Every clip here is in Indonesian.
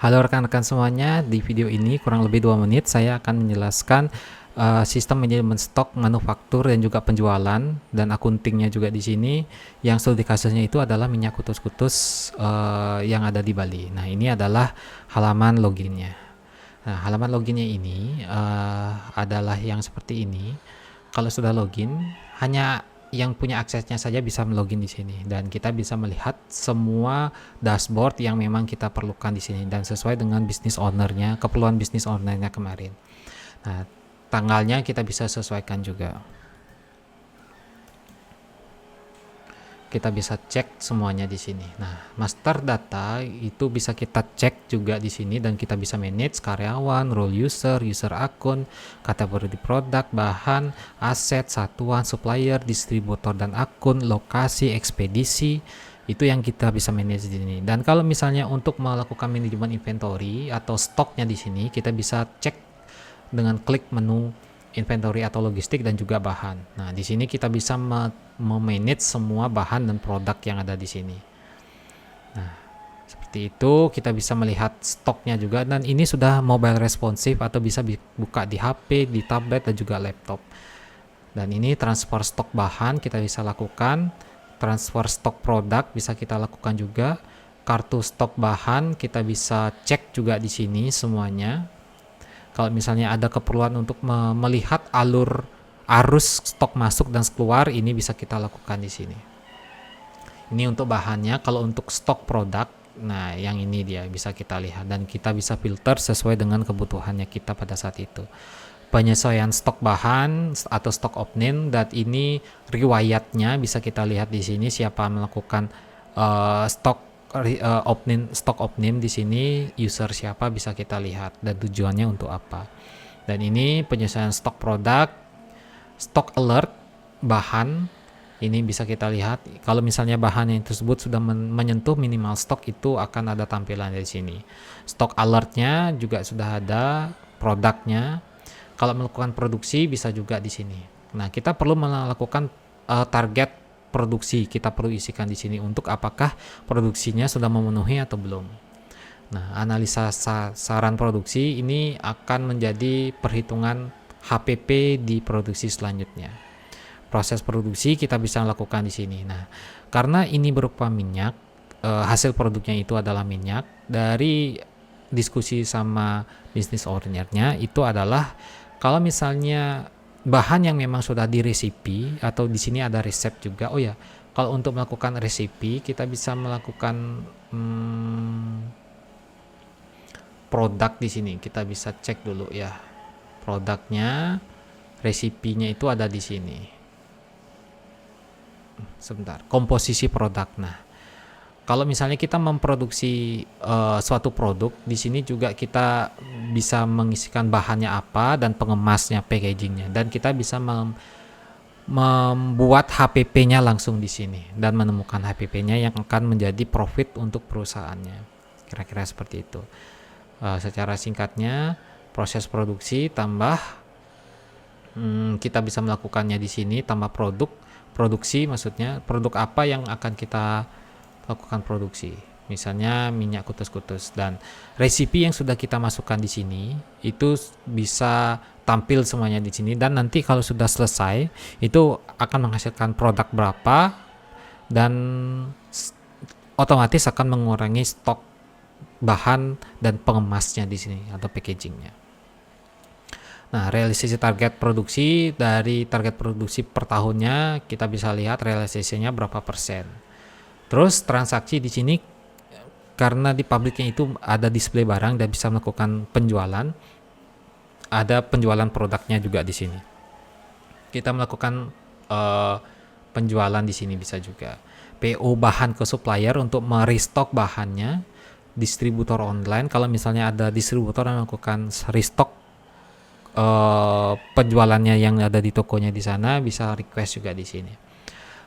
Halo rekan-rekan semuanya, di video ini kurang lebih 2 menit saya akan menjelaskan sistem manajemen stok, manufaktur dan juga penjualan dan akuntingnya juga di sini. Yang studi kasusnya itu adalah minyak kutus-kutus yang ada di Bali. Nah, ini adalah halaman loginnya. Nah, halaman loginnya ini adalah yang seperti ini. Kalau sudah login, hanya yang punya aksesnya saja bisa login di sini dan kita bisa melihat semua dashboard yang memang kita perlukan di sini dan sesuai dengan bisnis ownernya, keperluan bisnis ownernya kemarin. Nah, tanggalnya kita bisa sesuaikan juga. Kita bisa cek semuanya di sini. Nah, master data itu bisa kita cek juga di sini dan kita bisa manage karyawan, role user, user akun, kategori produk, bahan, aset, satuan, supplier, distributor dan akun, lokasi, ekspedisi. Itu yang kita bisa manage di sini. Dan kalau misalnya untuk melakukan manajemen inventory atau stoknya di sini, kita bisa cek dengan klik menu inventory atau logistik dan juga bahan. Nah, di sini kita bisa memanage semua bahan dan produk yang ada di sini. Nah, seperti itu kita bisa melihat stoknya juga dan ini sudah mobile responsive atau bisa buka di HP, di tablet dan juga laptop. Dan ini transfer stok bahan kita bisa lakukan, transfer stok produk bisa kita lakukan juga, kartu stok bahan kita bisa cek juga di sini semuanya. Kalau misalnya ada keperluan untuk melihat arus stok masuk dan keluar, ini bisa kita lakukan di sini. Ini untuk bahannya. Kalau untuk stok produk, nah yang ini dia bisa kita lihat dan kita bisa filter sesuai dengan kebutuhannya kita pada saat itu. Penyesuaian stok bahan atau stok opening, dan ini riwayatnya bisa kita lihat di sini siapa melakukan stok opening di sini, user siapa bisa kita lihat dan tujuannya untuk apa. Dan ini penyesuaian stok produk, stok alert bahan, ini bisa kita lihat kalau misalnya bahan yang tersebut sudah menyentuh minimal stok, itu akan ada tampilan di sini. Stok alertnya juga sudah ada, produknya. Kalau melakukan produksi bisa juga di sini. Nah, kita perlu melakukan target produksi, kita perlu isikan di sini untuk apakah produksinya sudah memenuhi atau belum. Nah, analisa sasaran produksi ini akan menjadi perhitungan HPP di produksi selanjutnya. Proses produksi kita bisa lakukan di sini. Nah, karena ini berupa minyak, hasil produknya itu adalah minyak, dari diskusi sama bisnis ownernya itu adalah kalau misalnya bahan yang memang sudah diresipi atau di sini ada resep juga. Oh ya, kalau untuk melakukan resipi kita bisa melakukan produk di sini. Kita bisa cek dulu ya. Produknya, resipinya itu ada di sini. Sebentar, komposisi produk. Nah, kalau misalnya kita memproduksi suatu produk, di sini juga kita bisa mengisikan bahannya apa dan pengemasnya, packagingnya, dan kita bisa membuat HPP-nya langsung di sini dan menemukan HPP-nya yang akan menjadi profit untuk perusahaannya. Kira-kira seperti itu. Secara singkatnya, proses produksi tambah kita bisa melakukannya di sini, tambah produksi maksudnya produk apa yang akan kita lakukan produksi, misalnya minyak kutus-kutus, dan resipi yang sudah kita masukkan di sini itu bisa tampil semuanya di sini, dan nanti kalau sudah selesai itu akan menghasilkan produk berapa dan otomatis akan mengurangi stok bahan dan pengemasnya di sini atau packagingnya. Nah, realisasi target produksi, dari target produksi per tahunnya kita bisa lihat realisasinya berapa persen. Terus transaksi di sini karena di pabriknya itu ada display barang dan bisa melakukan penjualan, ada penjualan produknya juga di sini. Kita melakukan penjualan di sini bisa juga. PO bahan ke supplier untuk merestock bahannya, distributor online kalau misalnya ada distributor yang melakukan restock penjualannya yang ada di tokonya di sana, bisa request juga di sini.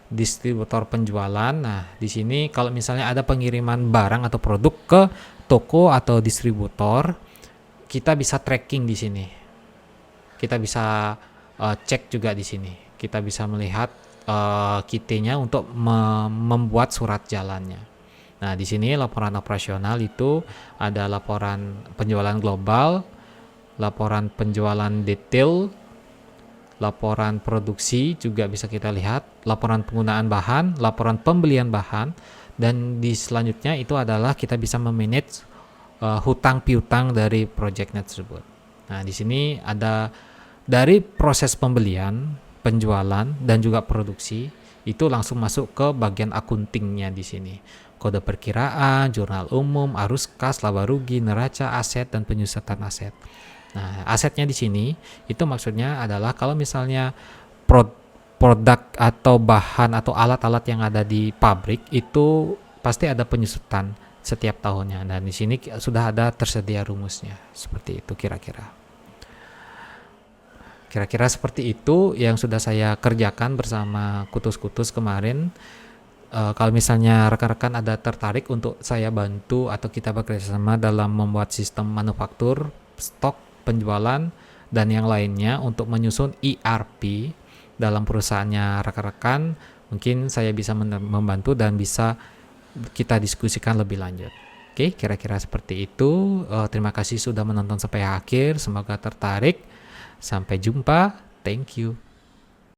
Distributor penjualan. Nah, di sini kalau misalnya ada pengiriman barang atau produk ke toko atau distributor, kita bisa tracking di sini. Kita bisa cek juga di sini. Kita bisa melihat kitenya untuk membuat surat jalannya. Nah, di sini laporan operasional itu ada laporan penjualan global, laporan penjualan detail, laporan produksi juga bisa kita lihat, laporan penggunaan bahan, laporan pembelian bahan, dan di selanjutnya itu adalah kita bisa memanage hutang piutang dari proyeknya tersebut. Nah, di sini ada dari proses pembelian, penjualan, dan juga produksi itu langsung masuk ke bagian akuntingnya di sini. Kode perkiraan, jurnal umum, arus kas, laba rugi, neraca, aset, dan penyusutan aset. Nah, asetnya di sini itu maksudnya adalah kalau misalnya produk atau bahan atau alat-alat yang ada di pabrik itu pasti ada penyusutan setiap tahunnya. Dan di sini sudah ada tersedia rumusnya. Seperti itu kira-kira. Kira-kira seperti itu yang sudah saya kerjakan bersama Kutus-Kutus kemarin. Kalau misalnya rekan-rekan ada tertarik untuk saya bantu atau kita bekerjasama dalam membuat sistem manufaktur, stok, penjualan, dan yang lainnya untuk menyusun ERP dalam perusahaannya rekan-rekan, mungkin saya bisa membantu dan bisa kita diskusikan lebih lanjut. Oke, kira-kira seperti itu. Terima kasih sudah menonton sampai akhir. Semoga tertarik. Sampai jumpa. Thank you.